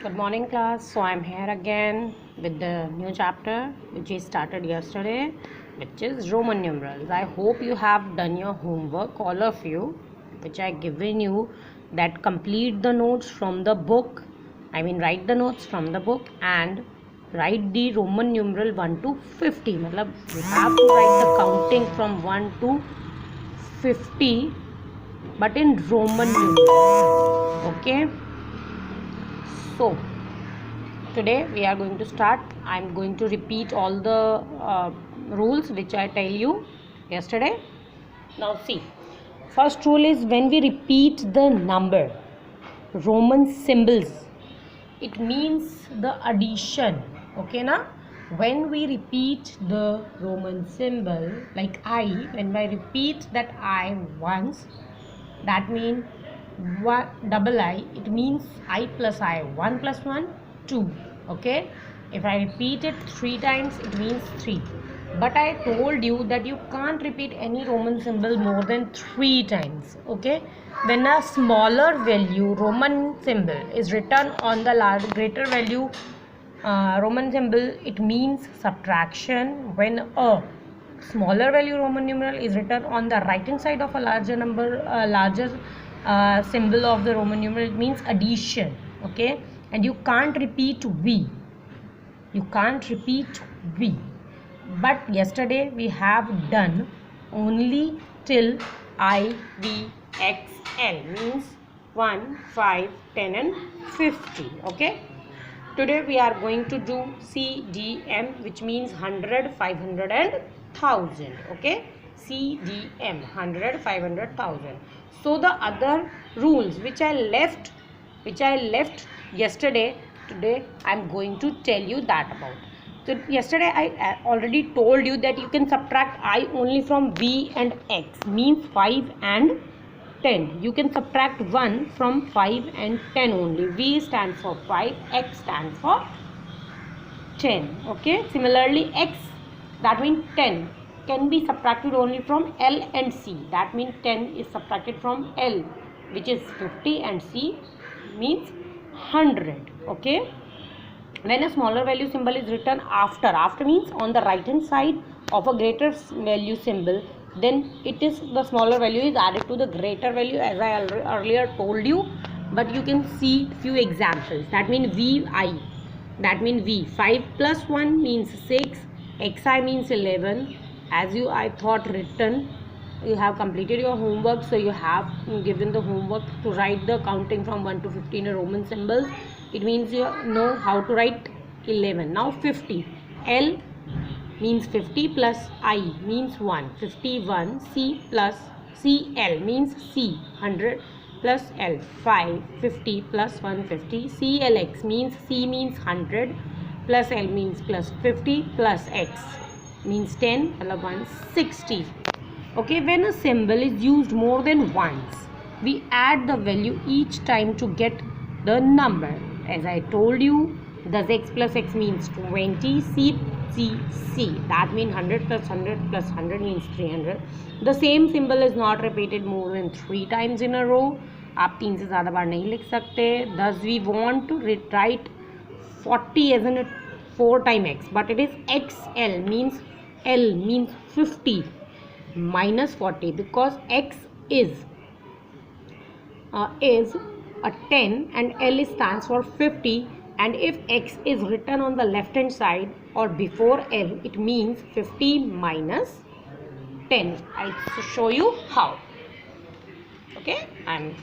Good morning, class. So I'm here again with the new chapter which we started yesterday, which is Roman numerals. I hope you have done your homework, all of you, which I given you, that complete the notes from the book. Write the notes from the book and write the Roman numeral 1 to 50. मतलब you have to write the counting from 1 to 50, but in Roman numeral. Okay. So today we are going to start. I'm going to repeat all the rules which I tell you yesterday. Now see, first rule is when we repeat the number, Roman symbols, it means the addition. Okay na? When we repeat the Roman symbol like I, when I repeat that I once, that means double I, it means I plus I, 1 plus 1, 2. Okay, if I repeat it 3 times, it means 3. But I told you that you can't repeat any Roman symbol more than 3 times. Okay, when a smaller value Roman symbol is written on the greater value Roman symbol, it means subtraction. When a smaller value Roman numeral is written on the right hand side of a larger number, larger symbol of the Roman numeral, it means addition. Okay, and you can't repeat V. You can't repeat V. But yesterday we have done only till I, V, X, L, means 1, 5, 10 and 50. Okay. Today we are going to do C, D, M, which means 100, 500 and 1000. Okay, C, D, M, 100, 500, 1000. So the other rules which I left yesterday, today I am going to tell you that about. So yesterday I already told you that you can subtract I only from V and X, means 5 and 10. You can subtract 1 from 5 and 10 only. V stands for 5, X stands for 10. Okay, similarly X, that means 10, can be subtracted only from L and C. That means 10 is subtracted from L, which is 50, and C means 100. Okay, when a smaller value symbol is written after means on the right hand side of a greater value symbol, then it is the smaller value is added to the greater value, as I earlier told you. But you can see few examples. That means VI, that means V, 5 plus 1 means 6, XI means 11. As I thought written, you have completed your homework, so you have given the homework to write the counting from 1 to 15 in Roman symbols. It means you know how to write 11. Now 50, L means 50 plus I means 1, 51. C plus CL means C, 100 plus L, 5, 50 plus 150. CLX means C means 100 plus L means plus 50 plus X means 10, 160. Okay, when a symbol is used more than once, we add the value each time to get the number. As I told you, thus X plus X means 20, C, that means 100 plus 100 plus 100 means 300. The same symbol is not repeated more than 3 times in a row. आप 3 से ज़्यादा बार नहीं लिख सकते. Thus we want to write 40 as in 4 times X, but it is XL, means L means 50 minus 40, because X is a 10 and L stands for 50, and if X is written on the left hand side or before L, it means 50 minus 10. I'll show you how. Okay, I'm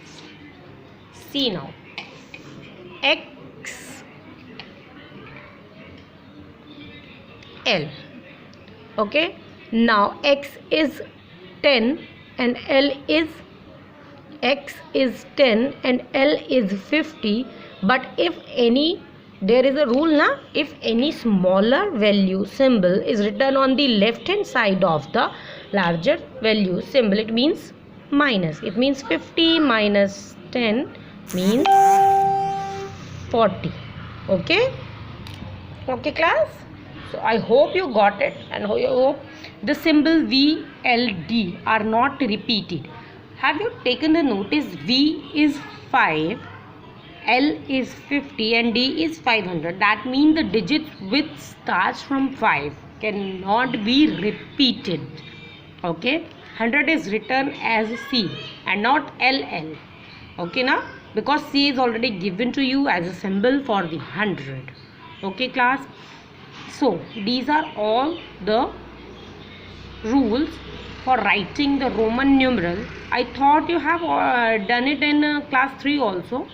C now. X L. Okay, now X is 10 and L is X is 10 and L is 50. But if any, there is a rule na, if any smaller value symbol is written on the left hand side of the larger value symbol, it means minus. It means 50 minus 10 means 40. Okay, okay class. So I hope you got it, and I hope the symbol V, L, D are not repeated. Have you taken the notice? V is 5, L is 50 and D is 500. That means the digits which starts from 5 cannot be repeated. Okay, 100 is written as C and not LL. Okay, now because C is already given to you as a symbol for the 100. Okay class, so these are all the rules for writing the Roman numeral. I thought you have done it in class 3 also,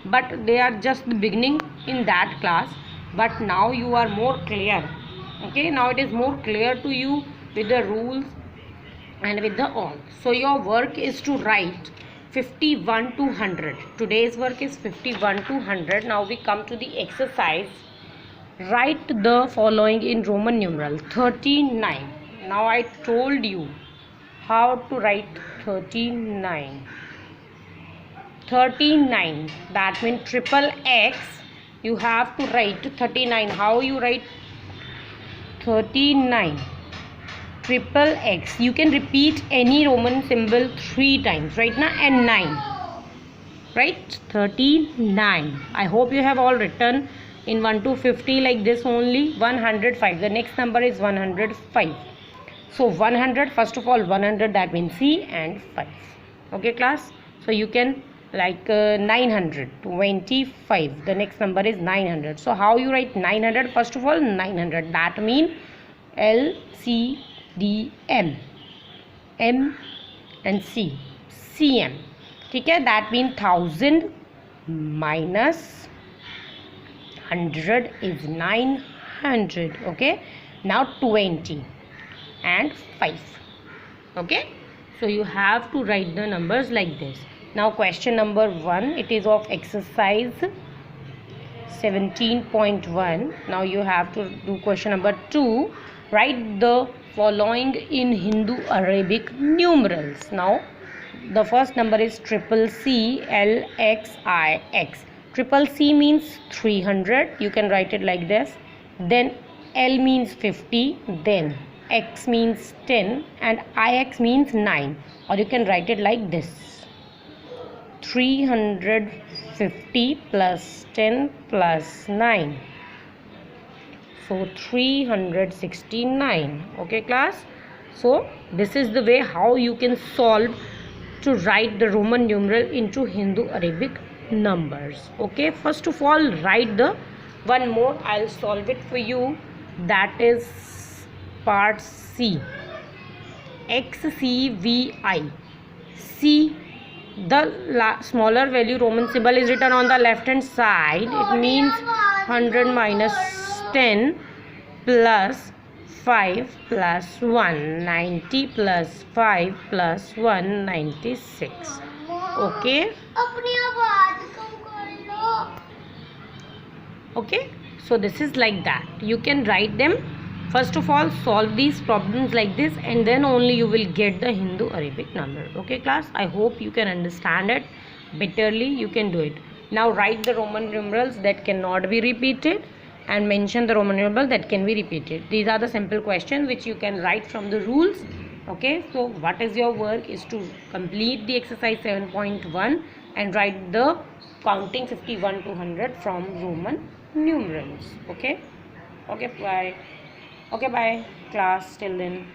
but they are just the beginning in that class. But now you are more clear. Okay, now it is more clear to you with the rules and with the all. So your work is to write 51 to 100. Today's work is 51 to 100. Now we come to the exercise. Write the following in Roman numeral. 39. Now I told you how to write 39. 39, that means triple X. You have to write 39. How you write 39? Triple X. You can repeat any Roman symbol 3 times, right now, and 9. Right? 39. I hope you have all written in 1 to 50 like this only. 105. The next number is 105. So 100, first of all 100, that means C and 5. Okay class. So you can like 925. The next number is 900. So how you write 900? First of all 900. That means L C D M, M and C, CM. Okay, that means 1000 minus 100 is 900. Okay, now 20 and 5. Okay, so you have to write the numbers like this. Now question number 1, it is of exercise 17.1. Now you have to do question number 2. Write the following in Hindu Arabic numerals. Now the first number is triple C, L X I X. Triple C means 300. You can write it like this. Then L means 50. Then X means 10 and IX means 9. Or you can write it like this. 350 plus 10 plus 9. So 369. Okay class. So this is the way how you can solve to write the Roman numeral into Hindu Arabic numbers. Okay, first of all write the one more. I'll solve it for you. That is part C. XCVI. C, the smaller value Roman symbol is written on the left hand side. It means 100 minus 10 plus 5 plus 1, 90 plus 5 plus 1, 96. Okay. Okay, so this is like that. You can write them. First of all solve these problems like this and then only you will get the Hindu Arabic number. Okay class, I hope you can understand it betterly. You can do it. Now write the Roman numerals that cannot be repeated and mention the Roman numeral that can be repeated. These are the simple questions which you can write from the rules. Okay, so what is your work is to complete the exercise 7.1 and write the counting 51 to 100 from Roman numerals. Okay, okay, bye. Okay, bye class, till then.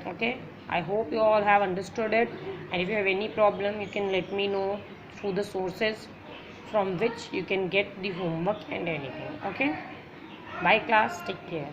Okay, I hope you all have understood it, and if you have any problem you can let me know through the sources from which you can get the homework and anything. Okay, bye class, take care.